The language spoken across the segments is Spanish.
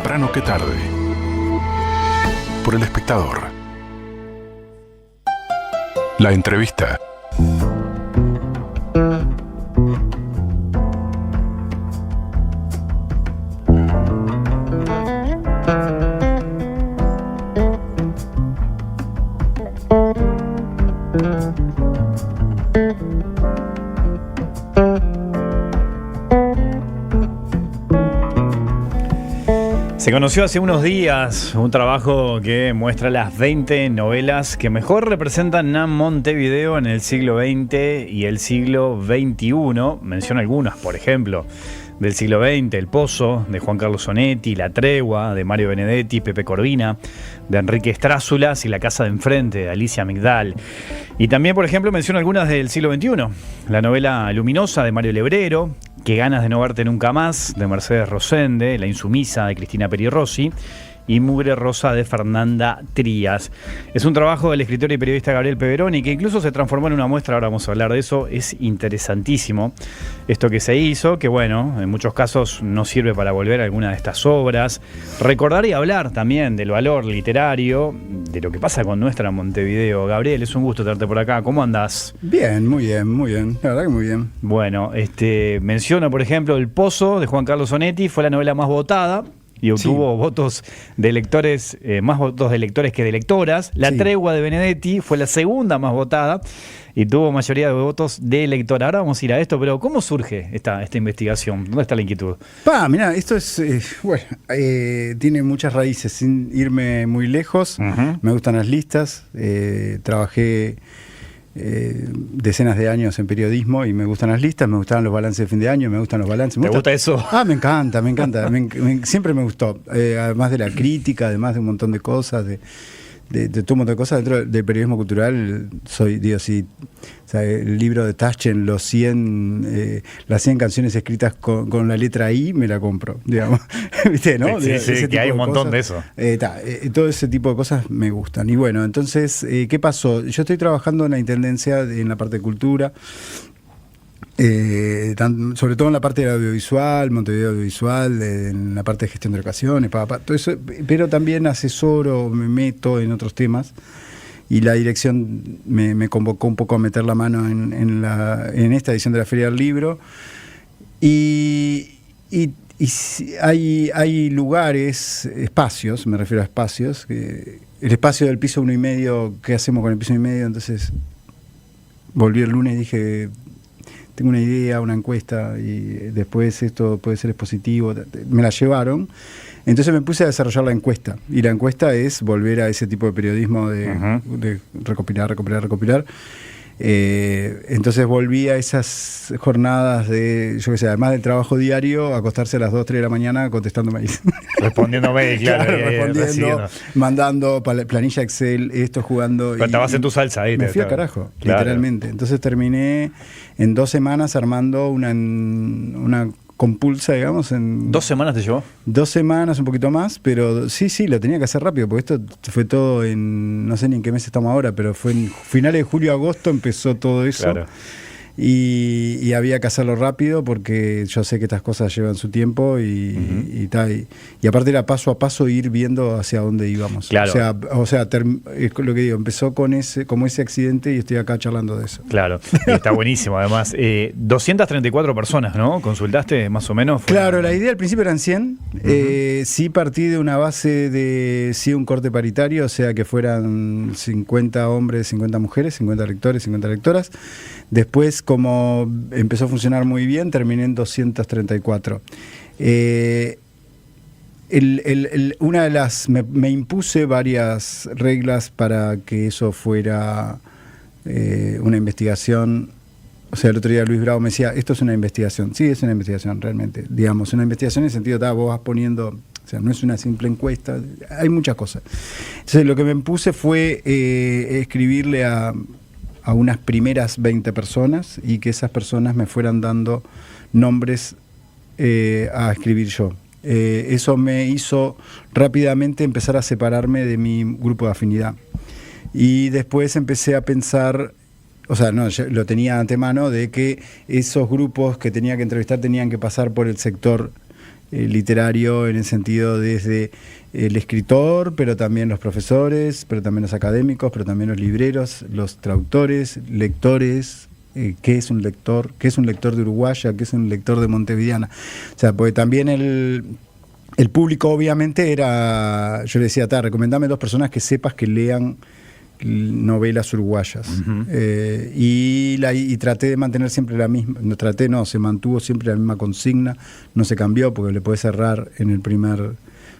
temprano que tarde. Por El Espectador. La entrevista. Se conoció hace unos días un trabajo que muestra las 20 novelas que mejor representan a Montevideo en el siglo XX y el siglo XXI. Menciona algunas, por ejemplo, del siglo XX, El Pozo, de Juan Carlos Onetti, La Tregua, de Mario Benedetti, Pepe Corvina, de Enrique Estrázulas y La Casa de Enfrente, de Alicia Migdal. Y también, por ejemplo, menciona algunas del siglo XXI. La novela Luminosa, de Mario Lebrero, Qué ganas de no verte nunca más, de Mercedes Rosende, La Insumisa, de Cristina Peri Rossi, y Mugre Rosa, de Fernanda Trías. Es un trabajo del escritor y periodista Gabriel Peveroni, que incluso se transformó en una muestra, ahora vamos a hablar de eso. Es interesantísimo esto que se hizo, que bueno, en muchos casos nos sirve para volver a alguna de estas obras, recordar y hablar también del valor literario, de lo que pasa con nuestra Montevideo. Gabriel, es un gusto tenerte por acá. ¿Cómo andás? Bien, muy bien, la verdad que muy bien. Bueno, menciono por ejemplo El Pozo, de Juan Carlos Onetti, fue la novela más votada y obtuvo votos de lectores, más votos de lectores que de lectoras. La Tregua, de Benedetti, fue la segunda más votada y tuvo mayoría de votos de lectora. Ahora vamos a ir a esto, pero ¿cómo surge esta investigación? ¿Dónde está la inquietud? Mirá, esto es, tiene muchas raíces, sin irme muy lejos. Me gustan las listas, trabajé decenas de años en periodismo y me gustan las listas, me gustaban los balances de fin de año, me gustan los balances. ¿Te gusta eso? Me encanta. Siempre me gustó, además de la crítica, además de un montón de cosas, de todo un montón de cosas dentro del periodismo cultural. El libro de Taschen, las 100 canciones escritas con la letra I, me la compro, digamos. ¿Viste, no? Sí, que hay un montón de eso. Todo ese tipo de cosas me gustan. Y bueno, entonces, ¿qué pasó? Yo estoy trabajando en la Intendencia, en la parte de cultura, sobre todo en la parte del audiovisual, Montevideo Audiovisual, en la parte de gestión de locaciones, todo eso, pero también asesoro, me meto en otros temas. Y la dirección me convocó un poco a meter la mano en esta edición de la Feria del Libro. Y hay lugares, espacios, me refiero a espacios, el espacio del piso 1,5, ¿qué hacemos con el piso 1,5? Entonces volví el lunes y dije, tengo una idea, una encuesta, y después esto puede ser expositivo. Me la llevaron. Entonces me puse a desarrollar la encuesta, y la encuesta es volver a ese tipo de periodismo de recopilar. Entonces volví a esas jornadas de, además del trabajo diario, acostarse a las 2, 3 de la mañana contestando mails. Respondiendo mails, claro. Respondiendo, mandando planilla Excel, jugando. Pero estabas en tu salsa ahí. Me fui a carajo, literalmente. Entonces terminé en 2 semanas armando una compulsa, digamos. En 2 semanas te llevó. 2 semanas, un poquito más, pero sí, lo tenía que hacer rápido, porque esto fue todo no sé ni en qué mes estamos ahora, pero fue en finales de julio, agosto empezó todo eso. Claro. Y había que hacerlo rápido, porque yo sé que estas cosas llevan su tiempo y aparte era paso a paso ir viendo hacia dónde íbamos. Claro. O sea, es lo que digo, empezó como ese accidente y estoy acá charlando de eso. Claro, está buenísimo. Además, 234 personas, ¿no? ¿Consultaste más o menos? Claro, la idea al principio eran 100. Sí partí de una base de un corte paritario, o sea que fueran 50 hombres, 50 mujeres, 50 lectores, 50 lectoras. Después, como empezó a funcionar muy bien, terminé en 234. Me impuse varias reglas para que eso fuera una investigación. O sea, el otro día Luis Bravo me decía, esto es una investigación. Sí, es una investigación realmente. Digamos, una investigación en el sentido, vos vas poniendo, o sea, no es una simple encuesta, hay muchas cosas. Entonces, lo que me impuse fue escribirle a unas primeras 20 personas y que esas personas me fueran dando nombres a escribir yo. Eso me hizo rápidamente empezar a separarme de mi grupo de afinidad. Y después empecé a pensar, o sea, no, yo lo tenía de antemano, de que esos grupos que tenía que entrevistar tenían que pasar por el sector literario en el sentido desde el escritor, pero también los profesores, pero también los académicos, pero también los libreros, los traductores, lectores. ¿Qué es un lector? ¿Qué es un lector de Uruguaya? ¿Qué es un lector de Montevideana? O sea, porque también el público obviamente era, yo le decía, recomendame 2 personas que sepas que lean novelas uruguayas. Y traté de mantener siempre la misma, se mantuvo siempre la misma consigna, no se cambió porque le podés errar en el primer...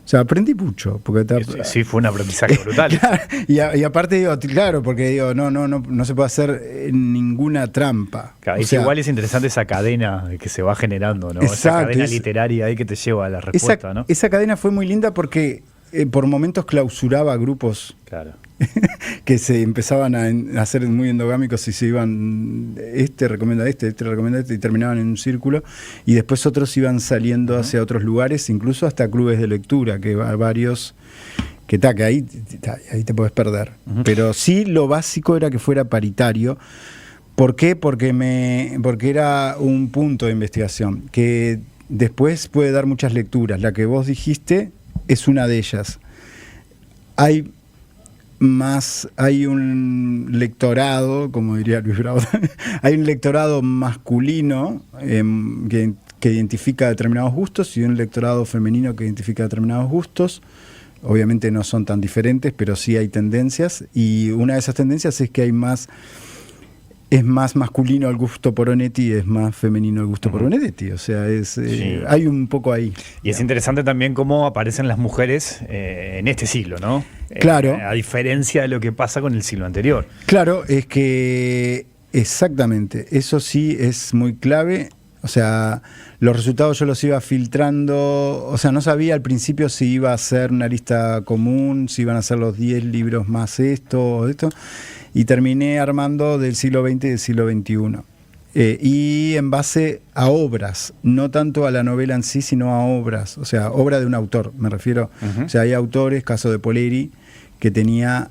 O sea, aprendí mucho. Porque sí, fue un aprendizaje brutal. Claro, y aparte digo, claro, porque digo, no se puede hacer ninguna trampa. Claro, igual es interesante esa cadena que se va generando, ¿no? Exacto, esa cadena literaria ahí que te lleva a la respuesta, ¿no? Esa cadena fue muy linda porque por momentos clausuraba grupos. Claro. Que se empezaban a hacer muy endogámicos y se iban, recomienda este recomienda este, y terminaban en un círculo, y después otros iban saliendo hacia otros lugares, incluso hasta clubes de lectura, que varios, que ahí te podés perder. Pero sí, lo básico era que fuera paritario. ¿Por qué? Porque era un punto de investigación, que después puede dar muchas lecturas. La que vos dijiste es una de ellas. Hay un lectorado, como diría Luis Bravo, hay un lectorado masculino que identifica determinados gustos y un lectorado femenino que identifica determinados gustos. Obviamente no son tan diferentes, pero sí hay tendencias, y una de esas tendencias es que es más masculino el gusto por Onetti y es más femenino el gusto por Benedetti. O sea, hay un poco ahí. Y es interesante también cómo aparecen las mujeres en este siglo, ¿no? Claro. A diferencia de lo que pasa con el siglo anterior. Claro, es que exactamente, eso sí es muy clave. O sea, los resultados yo los iba filtrando, o sea, no sabía al principio si iba a ser una lista común, si iban a ser los 10 libros más esto o esto, y terminé armando del siglo XX y del siglo XXI. Y en base a obras, no tanto a la novela en sí, sino a obras, o sea, obra de un autor, me refiero. O sea, hay autores, caso de Poleri, que tenía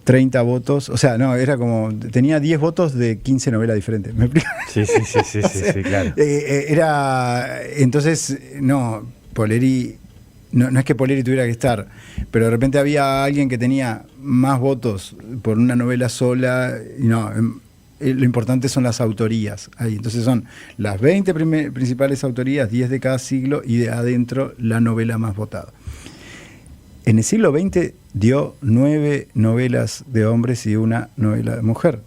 30 votos, o sea, no, era como, tenía 10 votos de 15 novelas diferentes. ¿Me explico? Sí, claro. Entonces, no, Poleri, no es que Poleri tuviera que estar, pero de repente había alguien que tenía más votos por una novela sola, y no, lo importante son las autorías. Ahí, entonces son las 20 principales autorías, 10 de cada siglo, y de adentro la novela más votada. En el siglo XX dio 9 novelas de hombres y una novela de mujer.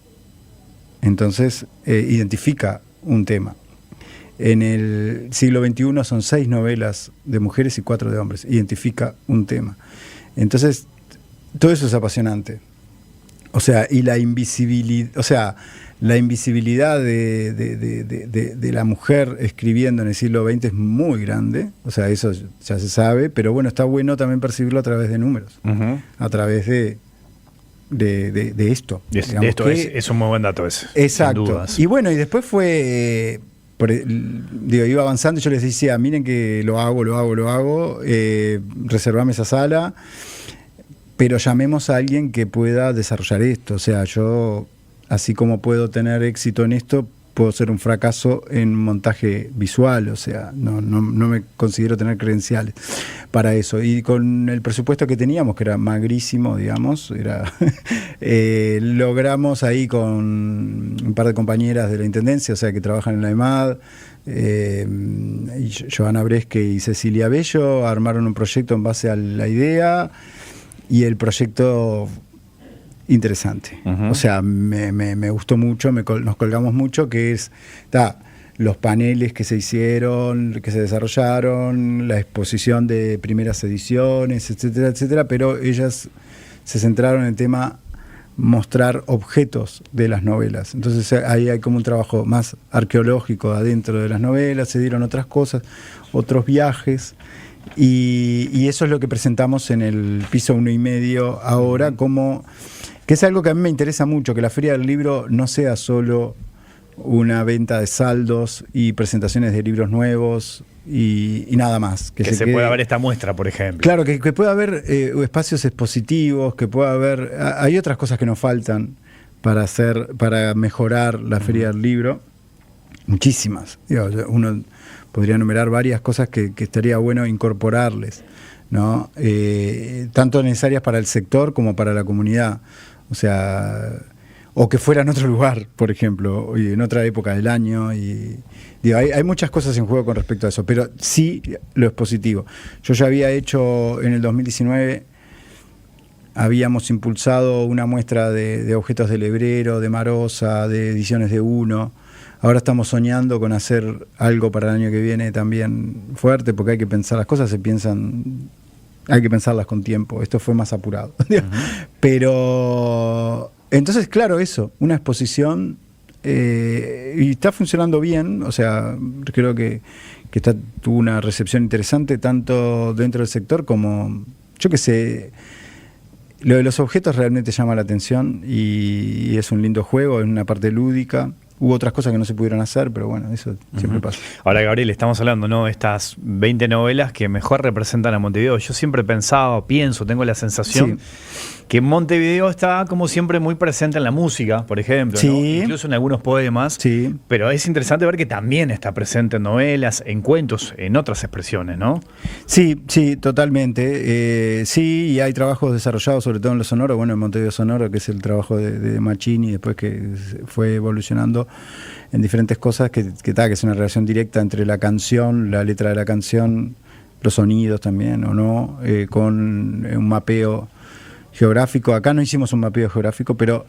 Entonces, identifica un tema. En el siglo XXI son 6 novelas de mujeres y 4 de hombres. Identifica un tema. Entonces, todo eso es apasionante. O sea, y la invisibilidad, de la mujer escribiendo en el siglo XX es muy grande. O sea, eso ya se sabe, pero bueno, está bueno también percibirlo a través de números, a través de esto. De esto es un muy buen dato ese. Exacto. Y bueno, y después fue... iba avanzando y yo les decía, miren que lo hago, reservame esa sala, pero llamemos a alguien que pueda desarrollar esto. O sea, yo, así como puedo tener éxito en esto, puedo ser un fracaso en montaje visual. O sea, no me considero tener credenciales para eso. Y con el presupuesto que teníamos, que era magrísimo, digamos, logramos ahí con un par de compañeras de la Intendencia, o sea, que trabajan en la EMAD, Joana Bresque y Cecilia Bello, armaron un proyecto en base a la idea, y el proyecto interesante. O sea, me gustó mucho, nos colgamos mucho, que es los paneles que se hicieron, que se desarrollaron, la exposición de primeras ediciones, etcétera, etcétera, pero ellas se centraron en el tema mostrar objetos de las novelas. Entonces ahí hay como un trabajo más arqueológico adentro de las novelas, se dieron otras cosas, otros viajes, y eso es lo que presentamos en el piso 1,5 ahora, que es algo que a mí me interesa mucho, que la Feria del Libro no sea solo una venta de saldos y presentaciones de libros nuevos y nada más. Que se pueda ver esta muestra, por ejemplo. Claro, que pueda haber espacios expositivos, que pueda haber... Hay otras cosas que nos faltan para mejorar la Feria del Libro. Muchísimas. Uno podría enumerar varias cosas que estaría bueno incorporarles, ¿no? Tanto necesarias para el sector como para la comunidad. O sea, o que fuera en otro lugar, por ejemplo, y en otra época del año. Y digo, hay muchas cosas en juego con respecto a eso, pero sí lo es positivo. Yo ya había hecho en el 2019, habíamos impulsado una muestra de objetos de Lebrero, de Marosa, de ediciones de Uno. Ahora estamos soñando con hacer algo para el año que viene también fuerte, porque hay que pensar, las cosas se piensan, hay que pensarlas con tiempo. Esto fue más apurado. Pero entonces, claro, eso, una exposición, y está funcionando bien. O sea, creo que tuvo una recepción interesante tanto dentro del sector como, yo qué sé, lo de los objetos realmente llama la atención y es un lindo juego, es una parte lúdica. Hubo otras cosas que no se pudieron hacer, pero bueno, eso siempre pasa. Ahora, Gabriel, estamos hablando, ¿no?, de estas 20 novelas que mejor representan a Montevideo. Yo siempre he pensado, tengo la sensación que Montevideo está, como siempre, muy presente en la música, por ejemplo, ¿no? Incluso en algunos poemas. Sí. Pero es interesante ver que también está presente en novelas, en cuentos, en otras expresiones, ¿no? Sí, totalmente. Sí, y hay trabajos desarrollados, sobre todo en lo sonoro. Bueno, en Montevideo Sonoro, que es el trabajo de Machini, después que fue evolucionando en diferentes cosas, que es una relación directa entre la canción, la letra de la canción, los sonidos también, o no, con un mapeo geográfico. Acá no hicimos un mapeo geográfico, pero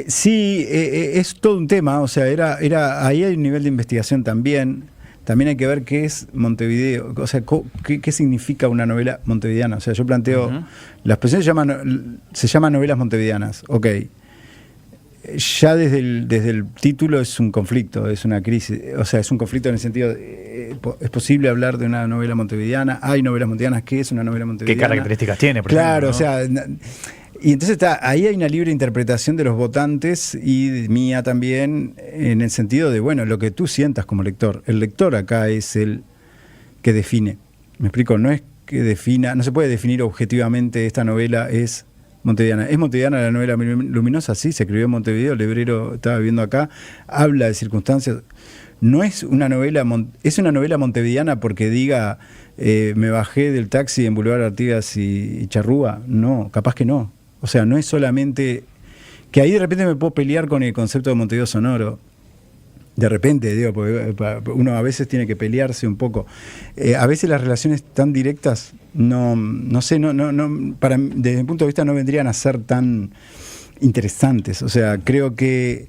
sí, es todo un tema. O sea, ahí hay un nivel de investigación también. También hay que ver qué es Montevideo, o sea, qué significa una novela montevideana. O sea, yo planteo, la expresión se llama novelas montevideanas, ok. Ya desde el título es un conflicto, es una crisis. O sea, es un conflicto en el sentido es posible hablar de una novela montevideana. Hay novelas montevideanas. ¿Qué es una novela montevideana? ¿Qué características tiene, por ejemplo, ¿no? O sea, y entonces ahí hay una libre interpretación de los votantes y mía también, en el sentido de, bueno, lo que tú sientas como lector. El lector acá es el que define. ¿Me explico? No es que defina, no se puede definir objetivamente esta novela es montevideana. ¿Es montevideana la novela Luminosa? Sí, se escribió en Montevideo, Lebrero estaba viviendo acá, habla de circunstancias. No es una novela, es una novela montevideana porque diga me bajé del taxi en Boulevard Artigas y Charrúa. No, capaz que no. O sea, no es solamente que ahí de repente me puedo pelear con el concepto de Montevideo Sonoro. De repente, digo, porque uno a veces tiene que pelearse un poco. A veces las relaciones tan directas no sé, desde mi punto de vista no vendrían a ser tan interesantes. O sea, creo que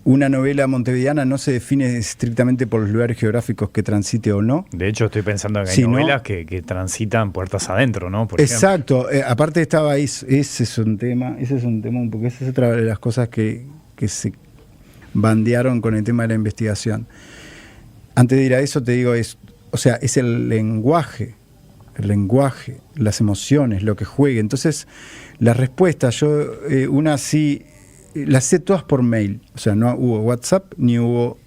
una novela montevideana no se define estrictamente por los lugares geográficos que transite o no. De hecho, estoy pensando en que hay novelas que transitan puertas adentro, ¿no? Exacto. Aparte estaba ahí, ese es un tema, porque esa es otra de las cosas que se bandearon con el tema de la investigación. Antes de ir a eso te digo, es el lenguaje, las emociones, lo que juegue. Entonces, las respuestas, yo una sí, las sé todas por mail. O sea, no hubo WhatsApp ni hubo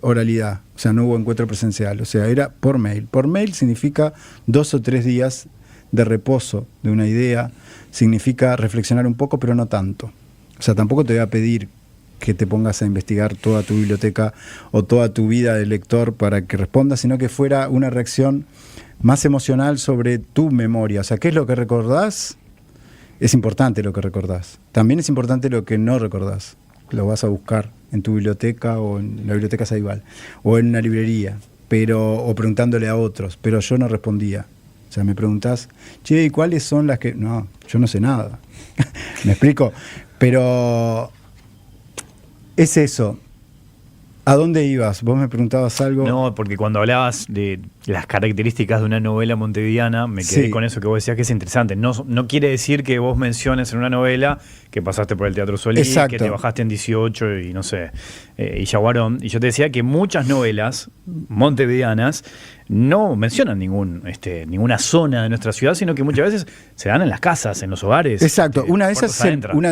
oralidad. O sea, no hubo encuentro presencial. O sea, era por mail. Por mail significa 2 o 3 días de reposo de una idea. Significa reflexionar un poco, pero no tanto. O sea, tampoco te voy a pedir que te pongas a investigar toda tu biblioteca o toda tu vida de lector para que respondas, sino que fuera una reacción más emocional sobre tu memoria. O sea, ¿qué es lo que recordás? Es importante lo que recordás. También es importante lo que no recordás. Lo vas a buscar en tu biblioteca o en la biblioteca Saibal o en una librería, o preguntándole a otros. Pero yo no respondía. O sea, me preguntás, che, ¿y cuáles son las que...? No, yo no sé nada. ¿Me explico? Pero es eso. ¿A dónde ibas? ¿Vos me preguntabas algo? No, porque cuando hablabas de las características de una novela montevideana, me quedé con eso que vos decías, que es interesante. No quiere decir que vos menciones en una novela que pasaste por el Teatro Solís, que te bajaste en 18 y no sé, y Yaguarón. Y yo te decía que muchas novelas montevideanas no mencionan ninguna zona de nuestra ciudad, sino que muchas veces se dan en las casas, en los hogares. Exacto. Una de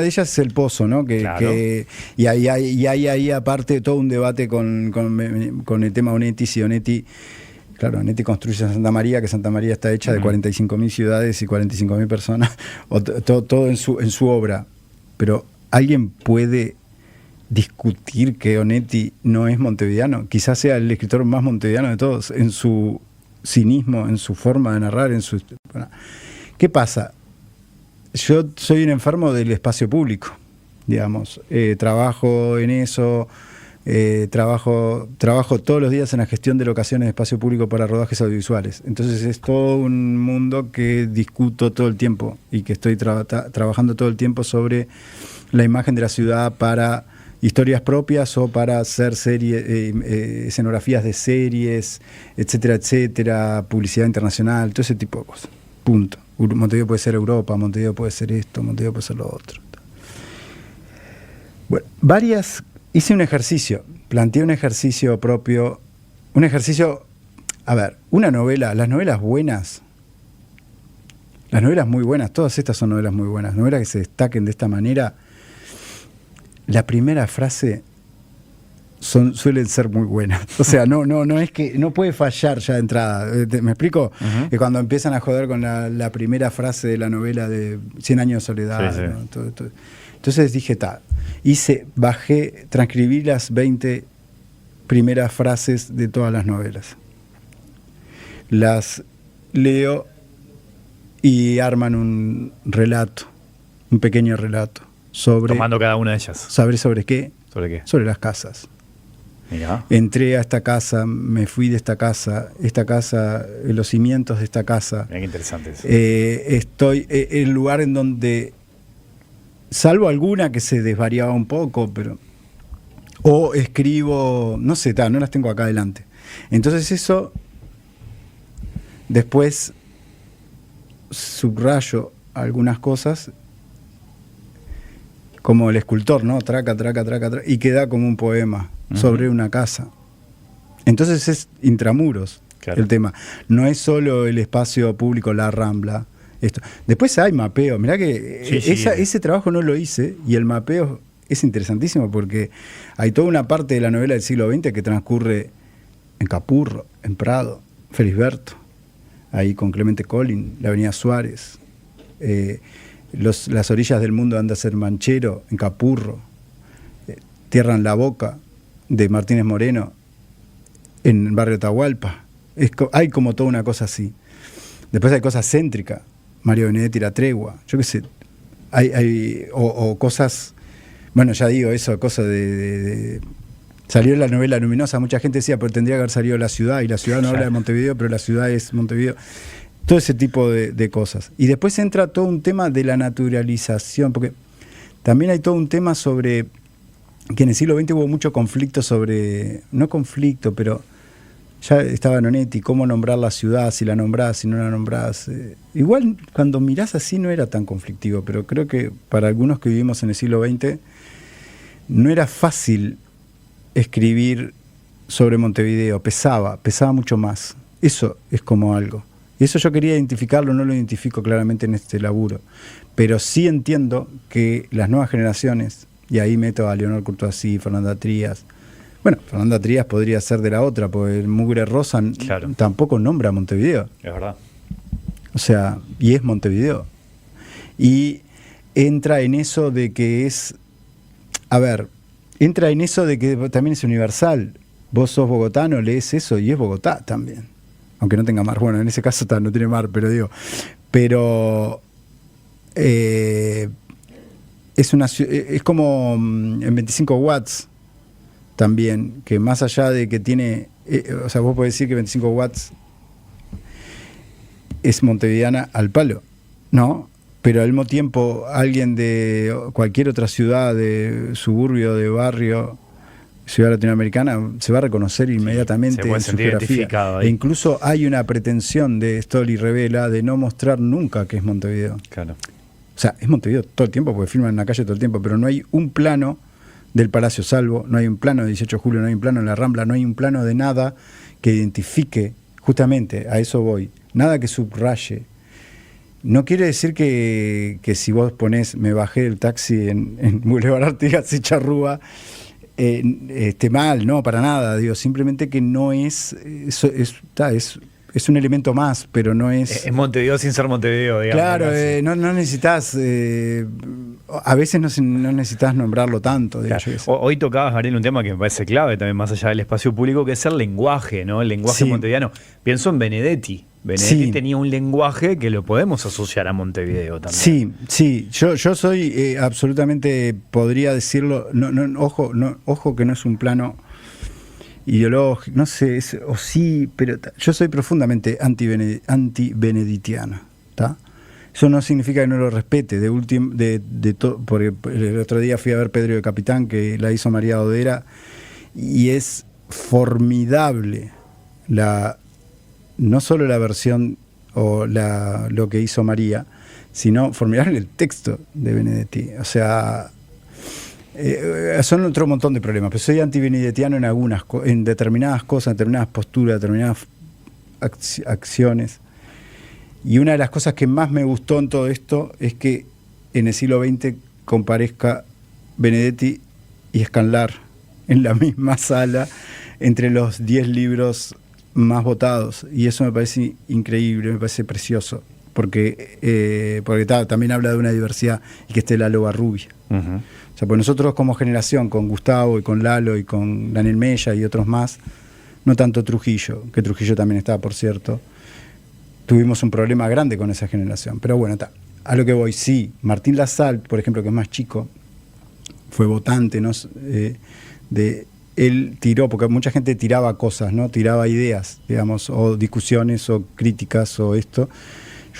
ellas es el Pozo, ¿no? Y hay ahí aparte todo un debate con el tema Onetti, si Onetti... Claro, Onetti construye Santa María, que Santa María está hecha de 45.000 ciudades y 45.000 personas, todo en su obra. Pero ¿alguien puede discutir que Onetti no es montevideano. Quizás sea el escritor más montevideano de todos, en su cinismo, en su forma de narrar, en su... Bueno, ¿qué pasa? Yo soy un enfermo del espacio público, digamos. Trabajo en eso, trabajo todos los días en la gestión de locaciones de espacio público para rodajes audiovisuales. Entonces es todo un mundo que discuto todo el tiempo y que estoy trabajando todo el tiempo sobre la imagen de la ciudad para historias propias o para hacer escenografías de series, etcétera, etcétera, publicidad internacional, todo ese tipo de cosas. Punto. Montevideo puede ser Europa, Montevideo puede ser esto, Montevideo puede ser lo otro. Bueno, hice un ejercicio, planteé un ejercicio propio, a ver, una novela, las novelas buenas, las novelas muy buenas, todas estas son novelas muy buenas, novelas que se destaquen de esta manera. La primera frase suelen ser muy buenas. O sea, no es que no puede fallar ya de entrada. ¿Me explico? Que cuando empiezan a joder con la primera frase de la novela de 100 años de soledad. Sí, sí. ¿No? Todo. Entonces dije, transcribí las 20 primeras frases de todas las novelas. Las leo y arman un relato, un pequeño relato. Tomando cada una de ellas. ¿Sobre qué? ¿Sobre qué? Sobre las casas. Mirá. Entré a esta casa, me fui de esta casa, los cimientos de esta casa. Mirá qué interesante eso. Estoy en el lugar en donde, salvo alguna que se desvariaba un poco, o escribo, no sé, no las tengo acá adelante. Entonces eso, después subrayo algunas cosas, como el escultor, ¿no? Traca, y queda como un poema sobre una casa. Entonces es intramuros, claro, el tema. No es solo el espacio público, la Rambla. Esto. Después hay mapeo. Mirá que ese trabajo no lo hice, y el mapeo es interesantísimo porque hay toda una parte de la novela del siglo XX que transcurre en Capurro, en Prado, Felisberto, ahí con Clemente Collin, la Avenida Suárez, las orillas del mundo anda a ser Manchero, en Capurro, Tierra en la Boca, de Martínez Moreno, en el barrio Atahualpa. Hay como toda una cosa así. Después hay cosas céntricas, Mario Benedetti, La Tregua, yo qué sé, o cosas, bueno, ya digo, eso, cosas de salió la novela Luminosa, mucha gente decía, pero tendría que haber salido La Ciudad, y La Ciudad no habla de Montevideo, pero La Ciudad es Montevideo. Todo ese tipo de cosas. Y después entra todo un tema de la naturalización, porque también hay todo un tema sobre que en el siglo XX hubo mucho conflicto sobre, no conflicto, pero ya estaba en Onetti, cómo nombrar la ciudad, si la nombrás, si no la nombrás. Igual cuando mirás así no era tan conflictivo, pero creo que para algunos que vivimos en el siglo XX no era fácil escribir sobre Montevideo, pesaba mucho más. Eso es como algo. Y eso yo quería identificarlo, no lo identifico claramente en este laburo. Pero sí entiendo que las nuevas generaciones, y ahí meto a Leonor Courtoisí, Fernanda Trías. Bueno, Fernanda Trías podría ser de la otra, porque el Mugre Rosa tampoco nombra a Montevideo. Es verdad. O sea, y es Montevideo. Y entra en eso de que es... entra en eso de que también es universal. Vos sos bogotano, lees eso y es Bogotá también. Aunque no tenga mar. Bueno, en ese caso no tiene mar, pero es como en 25 watts también, que más allá de que tiene, o sea, vos podés decir que 25 watts es montevideana al palo, ¿no? Pero al mismo tiempo alguien de cualquier otra ciudad, de suburbio, de barrio, ciudad latinoamericana, se va a reconocer inmediatamente en su geografía. E incluso hay una pretensión de Stoll y Revela de no mostrar nunca que es Montevideo. Claro. O sea, es Montevideo todo el tiempo, porque filman en la calle todo el tiempo, pero no hay un plano del Palacio Salvo, no hay un plano de 18 de julio, no hay un plano en la Rambla, no hay un plano de nada que identifique, justamente a eso voy, nada que subraye. No quiere decir que si vos ponés, me bajé del taxi en Boulevard Artigas y Charrúa, esté mal, no, para nada, digo, simplemente que no es, es un elemento más, pero no es... Es Montevideo sin ser Montevideo, digamos. Claro, no necesitas a veces no necesitas nombrarlo tanto. Digo, Claro. Hoy tocabas, Gabriel, un tema que me parece clave también, más allá del espacio público, que es el lenguaje, ¿no? El lenguaje Sí. montevideano. Pienso en Benedetti. Benedetti Sí. tenía un lenguaje que lo podemos asociar a Montevideo también. Sí, sí, yo soy absolutamente, podría decirlo, ojo que no es un plano ideológico, no sé, o sí, pero yo soy profundamente anti-beneditiano, ¿está? Eso no significa que no lo respete, porque el otro día fui a ver Pedro de Capitán, que la hizo María Dodera, y es formidable no solo la versión o lo que hizo María, sino formidable el texto de Benedetti. O sea, son otro montón de problemas, pero soy anti-benedettiano en determinadas cosas, en determinadas posturas, determinadas acciones. Y una de las cosas que más me gustó en todo esto es que en el siglo XX comparezca Benedetti y Scanlar en la misma sala entre los 10 libros más votados, y eso me parece increíble, me parece precioso, porque también habla de una diversidad y que esté Lalo Barrubia. Uh-huh. O sea, pues nosotros como generación, con Gustavo y con Lalo y con Daniel Mella y otros más, no tanto Trujillo, que Trujillo también estaba, por cierto, tuvimos un problema grande con esa generación. Pero bueno, a lo que voy, sí, Martín Lassalle, por ejemplo, que es más chico, fue votante, ¿no? Él tiró, porque mucha gente tiraba cosas, ¿no? Tiraba ideas, digamos, o discusiones o críticas o esto.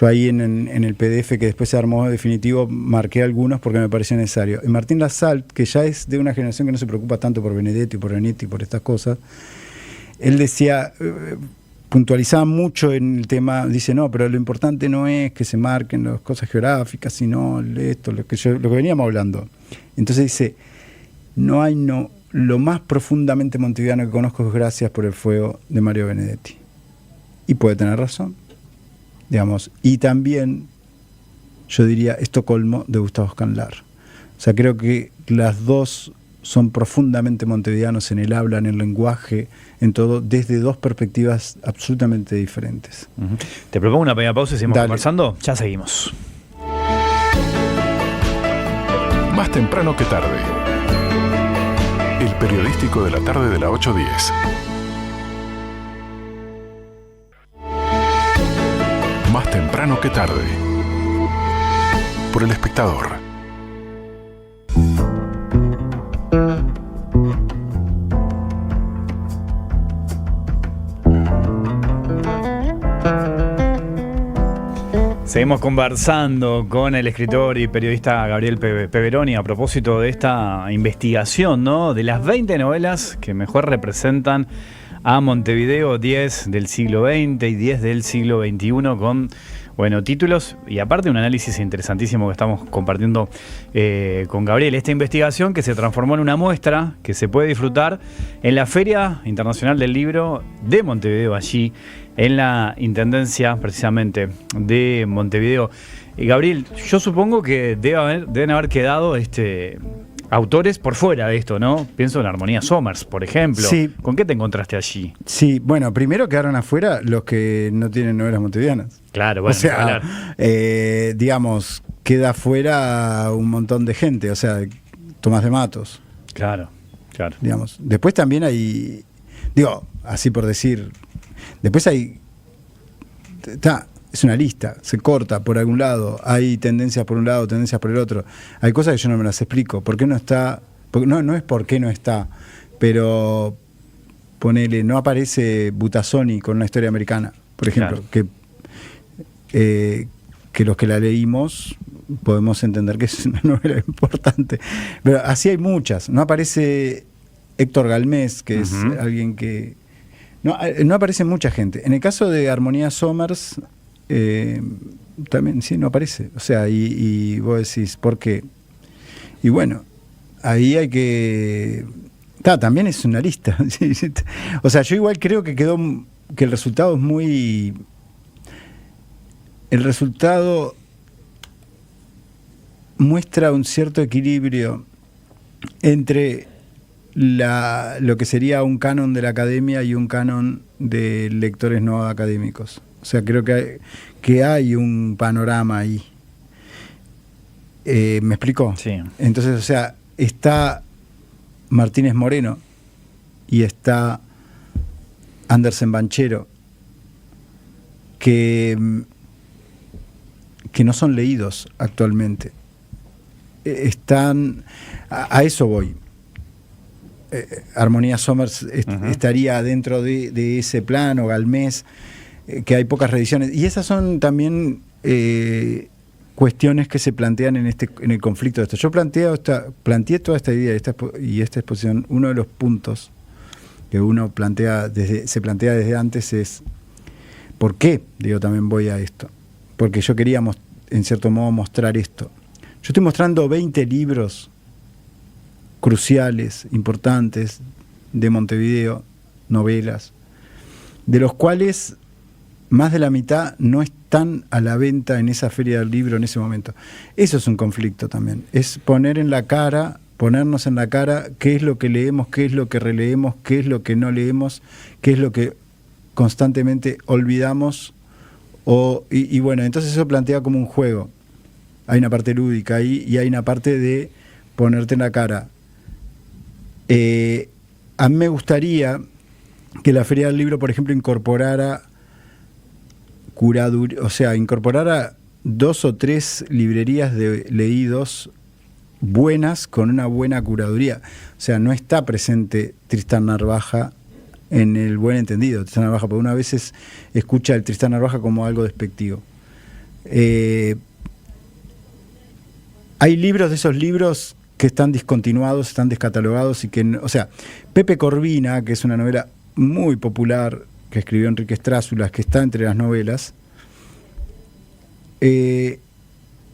Yo ahí en el PDF que después se armó definitivo marqué algunos porque me pareció necesario. Y Martín Lassalle, que ya es de una generación que no se preocupa tanto por Benedetti, por Benedetti, por estas cosas, él decía, puntualizaba mucho en el tema, dice, no, pero lo importante no es que se marquen las cosas geográficas, sino esto, lo que veníamos hablando. Entonces dice, lo más profundamente montevideano que conozco es Gracias por el fuego de Mario Benedetti. Y puede tener razón, digamos. Y también, yo diría, Estocolmo de Gustavo Scanlar. O sea, creo que las dos son profundamente montevideanos en el habla, en el lenguaje, en todo, desde dos perspectivas absolutamente diferentes. Uh-huh. Te propongo una pequeña pausa y seguimos conversando. Ya seguimos. Más temprano que tarde. El periodístico de la tarde de la 8:10. Más temprano que tarde. Por El Espectador. Seguimos conversando con el escritor y periodista Gabriel Peveroni a propósito de esta investigación, ¿no? De las 20 novelas que mejor representan a Montevideo, 10 del siglo XX y 10 del siglo XXI, con, bueno, títulos y aparte un análisis interesantísimo que estamos compartiendo con Gabriel. Esta investigación que se transformó en una muestra que se puede disfrutar en la Feria Internacional del Libro de Montevideo, allí en la Intendencia precisamente de Montevideo. Gabriel, yo supongo que deben haber quedado autores por fuera de esto, ¿no? Pienso en Armonía Somers, por ejemplo. Sí. ¿Con qué te encontraste allí? Sí, bueno, primero quedaron afuera los que no tienen novelas montevideanas. Claro, bueno, o sea, digamos, queda afuera un montón de gente, o sea, Tomás de Matos. Claro, claro. Digamos. Después también hay, digo, así por decir, después hay, es una lista, se corta por algún lado, hay tendencias por un lado, tendencias por el otro. Hay cosas que yo no me las explico. ¿Por qué no está? No es por qué no está, pero ponele, no aparece Butazzoni con una historia americana, por ejemplo, claro. Que los que la leímos podemos entender que es una novela importante. Pero así hay muchas. No aparece Héctor Galmés, que es alguien que... No aparece mucha gente. En el caso de Armonía Somers, también sí, no aparece. O sea, y vos decís, ¿por qué? Y bueno, ahí hay que... también es una lista. O sea, yo igual creo que que el resultado es muy... El resultado muestra un cierto equilibrio entre lo que sería un canon de la academia y un canon de lectores no académicos. O sea, creo que hay un panorama ahí. ¿Me explicó? Sí. Entonces, o sea, está Martínez Moreno y está Andersen Banchero, que no son leídos actualmente. Están, a eso voy. Armonía Somers estaría dentro de ese plano, Galmés, que hay pocas reediciones. Y esas son también cuestiones que se plantean en el conflicto de esto. Yo planteé toda esta idea y esta exposición. Uno de los puntos que uno se plantea desde antes es ¿por qué? También voy a esto. Porque yo quería, en cierto modo, mostrar esto. Yo estoy mostrando 20 libros cruciales, importantes, de Montevideo, novelas, de los cuales más de la mitad no están a la venta en esa feria del libro en ese momento. Eso es un conflicto también, es ponernos en la cara qué es lo que leemos, qué es lo que releemos, qué es lo que no leemos, qué es lo que constantemente olvidamos, y bueno, entonces eso plantea como un juego. Hay una parte lúdica ahí y hay una parte de ponerte en la cara. A mí me gustaría que la Feria del Libro, por ejemplo, incorporara curaduría, o sea, incorporara 2 o 3 librerías de leídos buenas con una buena curaduría. O sea, no está presente Tristán Narvaja en el buen entendido. Tristán Narvaja, porque una vez escucha el Tristán Narvaja como algo despectivo. Hay libros de esos libros que están discontinuados, están descatalogados y que, o sea, Pepe Corvina, que es una novela muy popular que escribió Enrique Strázulas, que está entre las novelas,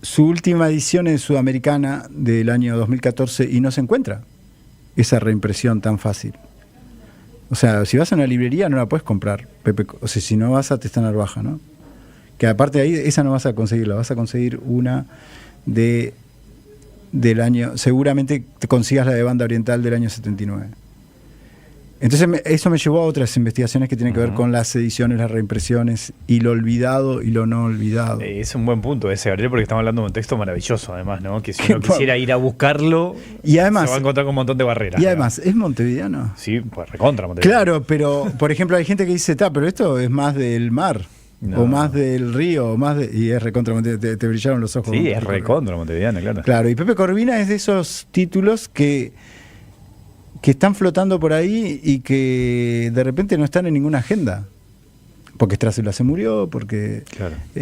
su última edición es sudamericana del año 2014 y no se encuentra esa reimpresión tan fácil. O sea, si vas a una librería no la puedes comprar, Pepe, o sea, si no vas a Tristán Narvaja, ¿no? Que aparte de ahí, esa no vas a conseguirla, vas a conseguir una del año, seguramente te consigas la de Banda Oriental del año 79. Entonces eso me llevó a otras investigaciones que tienen que ver con las ediciones, las reimpresiones y lo olvidado y lo no olvidado. Es un buen punto ese, Gabriel, porque estamos hablando de un texto maravilloso, además, ¿no? Que si uno quisiera ir a buscarlo, y además, se va a encontrar con un montón de barreras. Y además, ¿es montevideano? Sí, pues recontra montevideano. Claro, pero, por ejemplo, hay gente que dice, pero esto es más del mar. No. O más del río, o más y es recontra Montevideano, te brillaron los ojos. Sí, es recontra Montevideano, claro. Claro, y Pepe Corvina es de esos títulos que están flotando por ahí y que de repente no están en ninguna agenda. Porque Strássula se murió, porque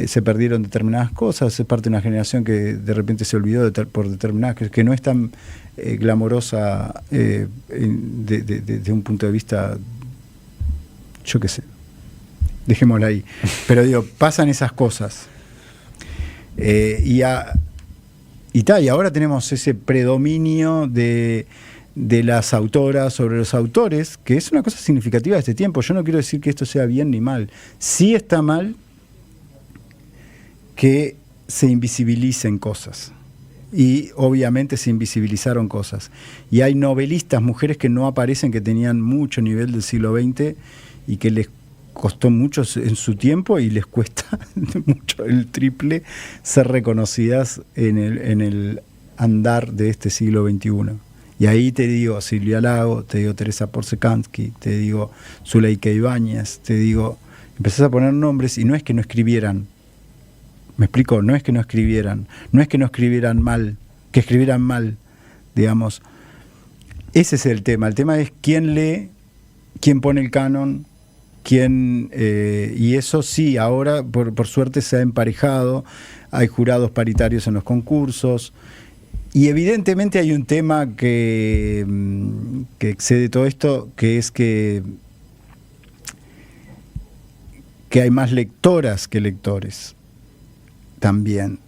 se perdieron determinadas cosas, es parte de una generación que de repente se olvidó por determinadas, que no es tan glamorosa desde un punto de vista, yo qué sé. Dejémosla ahí. Pero digo, pasan esas cosas. Y ahora tenemos ese predominio de las autoras sobre los autores, que es una cosa significativa de este tiempo. Yo no quiero decir que esto sea bien ni mal. Sí está mal que se invisibilicen cosas. Y obviamente se invisibilizaron cosas. Y hay novelistas, mujeres que no aparecen, que tenían mucho nivel del siglo XX y que les costó mucho en su tiempo y les cuesta mucho el triple ser reconocidas en el andar de este siglo XXI. Y ahí te digo Silvia Lago, te digo Teresa Porsekansky, te digo Zuleika Ibáñez, te digo, empezás a poner nombres y no es que no escribieran, me explico, no es que no escribieran mal, que escribieran mal, digamos. Ese es el tema es quién lee, quién pone el canon, y eso sí, ahora por suerte se ha emparejado, hay jurados paritarios en los concursos, y evidentemente hay un tema que excede todo esto, que es que hay más lectoras que lectores también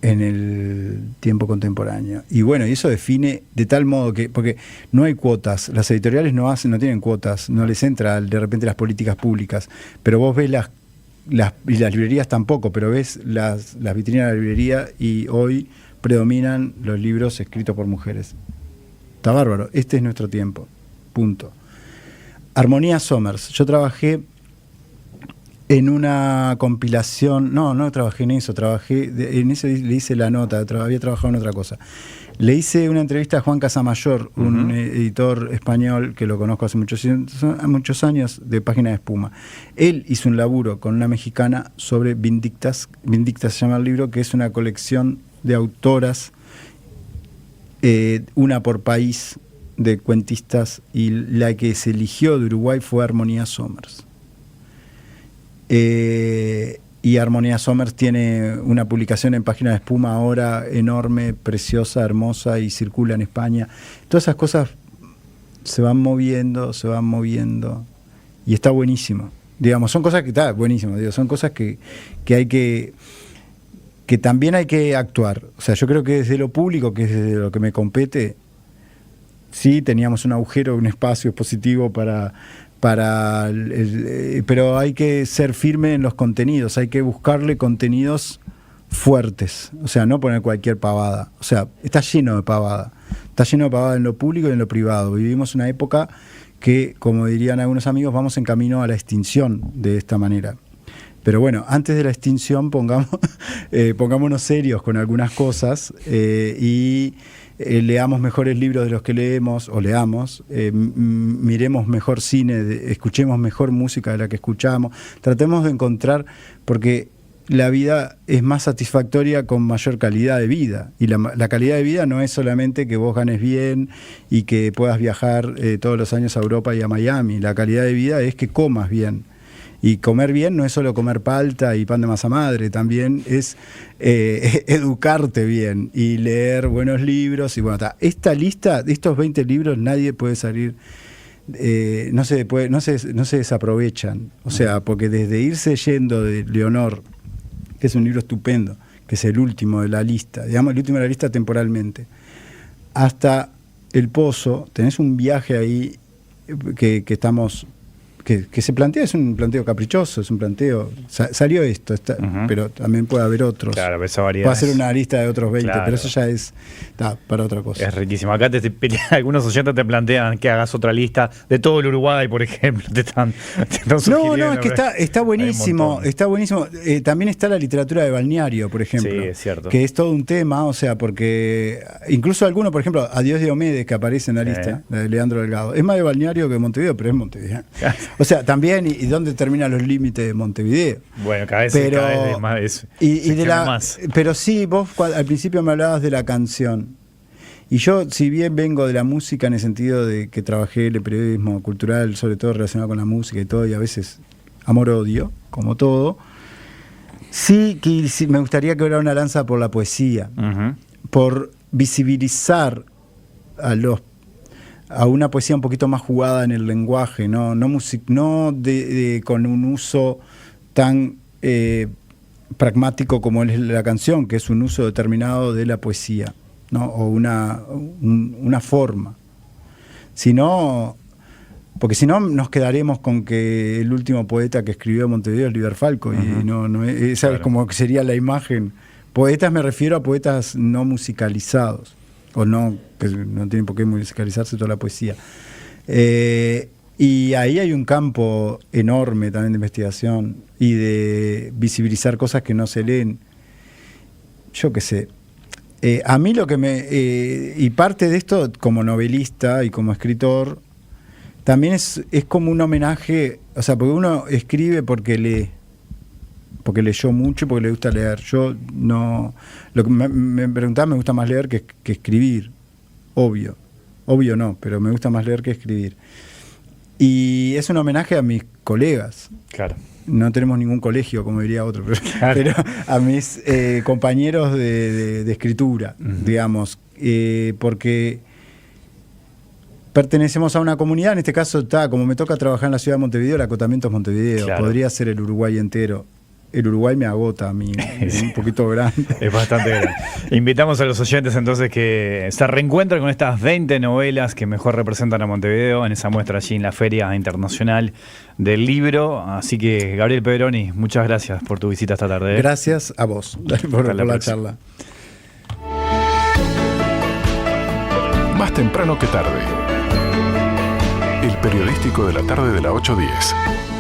en el tiempo contemporáneo. Y bueno, y eso define de tal modo que, porque no hay cuotas, las editoriales no tienen cuotas, no les entra de repente las políticas públicas, pero vos ves y las librerías tampoco, pero ves las vitrinas de la librería y hoy predominan los libros escritos por mujeres. Está bárbaro, este es nuestro tiempo, punto. Armonía Somers, yo trabajé En una compilación, no trabajé en eso, en eso le hice la nota, había trabajado en otra cosa. Le hice una entrevista a Juan Casamayor, un editor español que lo conozco hace muchos años, de Página de Espuma. Él hizo un laburo con una mexicana sobre Vindictas se llama el libro, que es una colección de autoras, una por país, de cuentistas, y la que se eligió de Uruguay fue Armonía Somers. Y Armonía Somers tiene una publicación en Página de Espuma ahora enorme, preciosa, hermosa, y circula en España. Todas esas cosas se van moviendo, y está buenísimo. Digamos, son cosas que está buenísimo, son cosas que hay que también hay que actuar. O sea, yo creo que desde lo público, que es desde lo que me compete, sí teníamos un agujero, un espacio expositivo pero hay que ser firme en los contenidos, hay que buscarle contenidos fuertes, o sea, no poner cualquier pavada. O sea, está lleno de pavada en lo público y en lo privado. Vivimos una época que, como dirían algunos amigos, vamos en camino a la extinción de esta manera. Pero bueno, antes de la extinción pongámonos serios con algunas cosas, y leamos mejores libros de los que leemos, miremos mejor cine, escuchemos mejor música de la que escuchamos, tratemos de encontrar, porque la vida es más satisfactoria con mayor calidad de vida, y la calidad de vida no es solamente que vos ganes bien y que puedas viajar todos los años a Europa y a Miami. La calidad de vida es que comas bien. Y comer bien no es solo comer palta y pan de masa madre, también es educarte bien y leer buenos libros. Y bueno, esta lista de estos 20 libros nadie puede salir, no se desaprovechan. O sea, porque desde Irse yendo de Leonor, que es un libro estupendo, que es el último de la lista, digamos el último de la lista temporalmente, hasta El Pozo, tenés un viaje ahí que estamos... Que se plantea, es un planteo caprichoso, es un planteo, salió esto, pero también puede haber otros. Claro, esa variedad. Puede ser una lista de otros 20, claro. Pero eso ya está para otra cosa. Es riquísimo. Acá algunos oyentes te plantean que hagas otra lista de todo el Uruguay, por ejemplo. Te están no, es que está buenísimo. Está buenísimo. También está la literatura de balneario, por ejemplo. Sí, es cierto. Que es todo un tema, o sea, porque incluso algunos, por ejemplo, Adiós Diomedes, que aparece en la lista, la de Leandro Delgado, es más de balneario que de Montevideo, pero es Montevideo. O sea, también, ¿y dónde terminan los límites de Montevideo? Bueno, cada vez más. Más. Pero sí, vos al principio me hablabas de la canción. Y yo, si bien vengo de la música en el sentido de que trabajé en el periodismo cultural, sobre todo relacionado con la música y todo, y a veces amor-odio, como todo, sí me gustaría quebrar una lanza por la poesía, por visibilizar a una poesía un poquito más jugada en el lenguaje, no con un uso tan pragmático como es la canción, que es un uso determinado de la poesía, ¿no? O una forma. Porque si no nos quedaremos con que el último poeta que escribió Montevideo es Liber Falco, y esa es como que sería la imagen. Poetas me refiero a poetas no musicalizados, o no, que no tienen por qué musicalizarse toda la poesía. Y ahí hay un campo enorme también de investigación y de visibilizar cosas que no se leen. Yo qué sé. A mí lo que y parte de esto, como novelista y como escritor, también es como un homenaje, o sea, porque uno escribe porque lee. Porque leyó mucho y porque le gusta leer. Yo no... Lo que me preguntaba, me gusta más leer que escribir. Obvio no, pero me gusta más leer que escribir. Y es un homenaje a mis colegas. Claro. No tenemos ningún colegio, como diría otro, pero a mis compañeros de escritura, digamos. Porque pertenecemos a una comunidad, en este caso como me toca trabajar en la ciudad de Montevideo, el acotamiento es Montevideo. Claro. Podría ser el Uruguay entero. El Uruguay me agota a mí, es un poquito grande. Es bastante grande. Invitamos a los oyentes entonces que se reencuentren con estas 20 novelas que mejor representan a Montevideo en esa muestra allí en la Feria Internacional del Libro. Así que, Gabriel Pedroni, muchas gracias por tu visita esta tarde. Gracias a vos por la charla. Más temprano que tarde. El periodístico de la tarde de la 8:10.